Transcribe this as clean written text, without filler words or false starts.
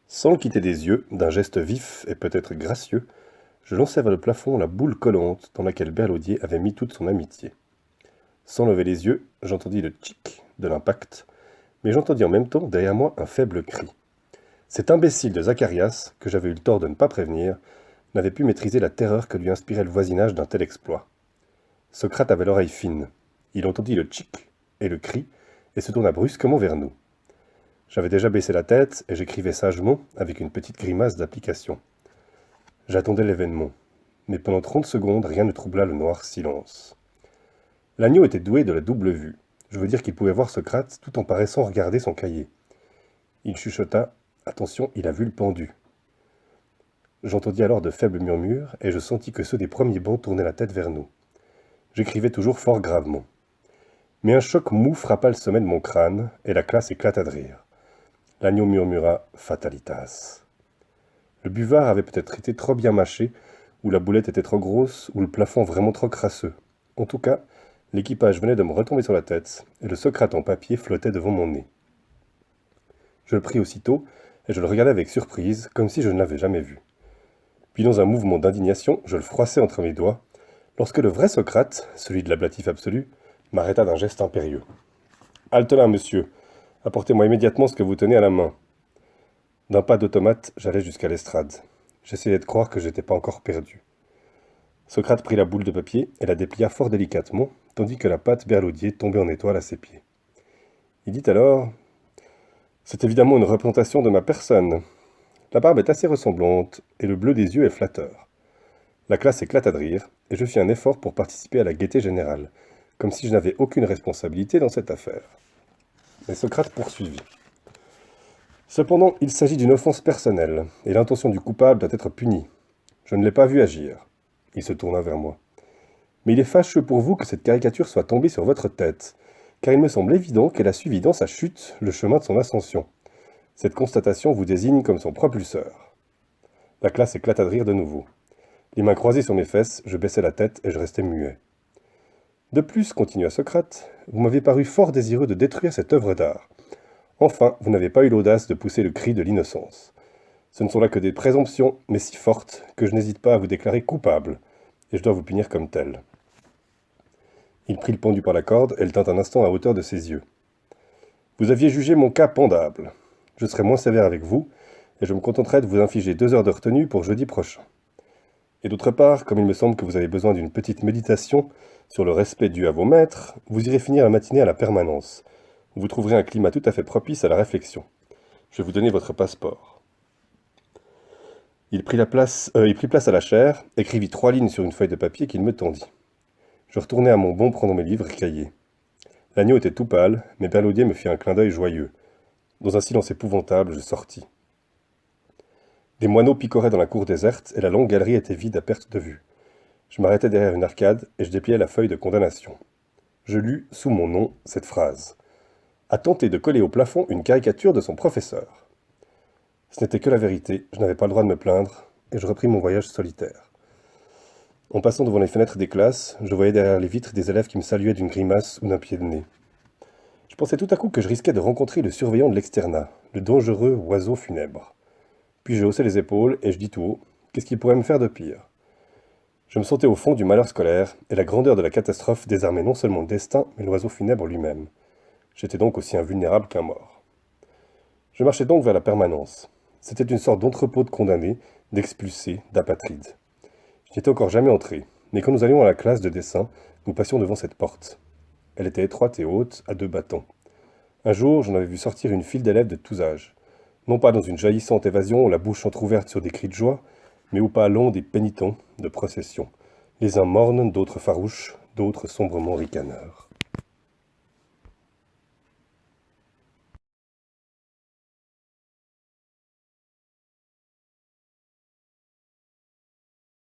Sans le quitter des yeux, d'un geste vif et peut-être gracieux, je lançai vers le plafond la boule collante dans laquelle Berlaudier avait mis toute son amitié. Sans lever les yeux, j'entendis le tchic de l'impact, mais j'entendis en même temps derrière moi un faible cri. Cet imbécile de Zacharias, que j'avais eu le tort de ne pas prévenir, n'avait pu maîtriser la terreur que lui inspirait le voisinage d'un tel exploit. Socrate avait l'oreille fine. Il entendit le tchic et le cri, et se tourna brusquement vers nous. J'avais déjà baissé la tête, et j'écrivais sagement, avec une petite grimace d'application. J'attendais l'événement, mais pendant 30 secondes, rien ne troubla le noir silence. L'agneau était doué de la double vue. Je veux dire qu'il pouvait voir Socrate tout en paraissant regarder son cahier. Il chuchota « Attention, il a vu le pendu ». J'entendis alors de faibles murmures, et je sentis que ceux des premiers bancs tournaient la tête vers nous. J'écrivais toujours fort gravement. Mais un choc mou frappa le sommet de mon crâne, et la classe éclata de rire. L'agneau murmura « Fatalitas ». Le buvard avait peut-être été trop bien mâché, ou la boulette était trop grosse, ou le plafond vraiment trop crasseux. En tout cas, l'équipage venait de me retomber sur la tête, et le Socrate en papier flottait devant mon nez. Je le pris aussitôt, et je le regardai avec surprise, comme si je ne l'avais jamais vu. Puis dans un mouvement d'indignation, je le froissai entre mes doigts, lorsque le vrai Socrate, celui de l'ablatif absolu, m'arrêta d'un geste impérieux. « Halte là, monsieur. Apportez-moi immédiatement ce que vous tenez à la main. » D'un pas d'automate, j'allai jusqu'à l'estrade. J'essayais de croire que j'étais pas encore perdu. Socrate prit la boule de papier et la déplia fort délicatement, tandis que la pâte Berlaudier tombait en étoiles à ses pieds. Il dit alors « C'est évidemment une représentation de ma personne. La barbe est assez ressemblante, et le bleu des yeux est flatteur. » La classe éclata de rire, et je fis un effort pour participer à la gaieté générale, comme si je n'avais aucune responsabilité dans cette affaire. Mais Socrate poursuivit. Cependant, il s'agit d'une offense personnelle, et l'intention du coupable doit être punie. Je ne l'ai pas vu agir. Il se tourna vers moi. Mais il est fâcheux pour vous que cette caricature soit tombée sur votre tête, car il me semble évident qu'elle a suivi dans sa chute le chemin de son ascension. Cette constatation vous désigne comme son propulseur. La classe éclata de rire de nouveau. Les mains croisées sur mes fesses, je baissai la tête et je restai muet. De plus, continua Socrate, vous m'avez paru fort désireux de détruire cette œuvre d'art. Enfin, vous n'avez pas eu l'audace de pousser le cri de l'innocence. Ce ne sont là que des présomptions, mais si fortes, que je n'hésite pas à vous déclarer coupable, et je dois vous punir comme tel. Il prit le pendu par la corde et le tint un instant à hauteur de ses yeux. Vous aviez jugé mon cas pendable. Je serai moins sévère avec vous, et je me contenterai de vous infliger 2 heures de retenue pour jeudi prochain. Et d'autre part, comme il me semble que vous avez besoin d'une petite méditation sur le respect dû à vos maîtres, vous irez finir la matinée à la permanence. Vous trouverez un climat tout à fait propice à la réflexion. Je vais vous donner votre passeport. Il prit place à la chaire, écrivit 3 lignes sur une feuille de papier qu'il me tendit. Je retournai à mon banc prendre mes livres et cahiers. L'agneau était tout pâle, mais Berlaudier me fit un clin d'œil joyeux. Dans un silence épouvantable, je sortis. Des moineaux picoraient dans la cour déserte, et la longue galerie était vide à perte de vue. Je m'arrêtai derrière une arcade, et je dépliai la feuille de condamnation. Je lus, sous mon nom, cette phrase. A tenté de coller au plafond une caricature de son professeur. Ce n'était que la vérité, je n'avais pas le droit de me plaindre, et je repris mon voyage solitaire. En passant devant les fenêtres des classes, je voyais derrière les vitres des élèves qui me saluaient d'une grimace ou d'un pied de nez. Je pensais tout à coup que je risquais de rencontrer le surveillant de l'externat, le dangereux oiseau funèbre. Puis je haussai les épaules et je dis tout haut, qu'est-ce qu'il pourrait me faire de pire ? Je me sentais au fond du malheur scolaire, et la grandeur de la catastrophe désarmait non seulement le destin, mais l'oiseau funèbre lui-même. J'étais donc aussi invulnérable qu'un mort. Je marchais donc vers la permanence. C'était une sorte d'entrepôt de condamnés, d'expulsés, d'apatrides. Je n'y étais encore jamais entré, mais quand nous allions à la classe de dessin, nous passions devant cette porte. Elle était étroite et haute, à 2 battants. Un jour, j'en avais vu sortir une file d'élèves de tous âges. Non pas dans une jaillissante évasion, la bouche entr'ouverte sur des cris de joie, mais au pas long des pénitents de procession. Les uns mornes, d'autres farouches, d'autres sombrement ricaneurs.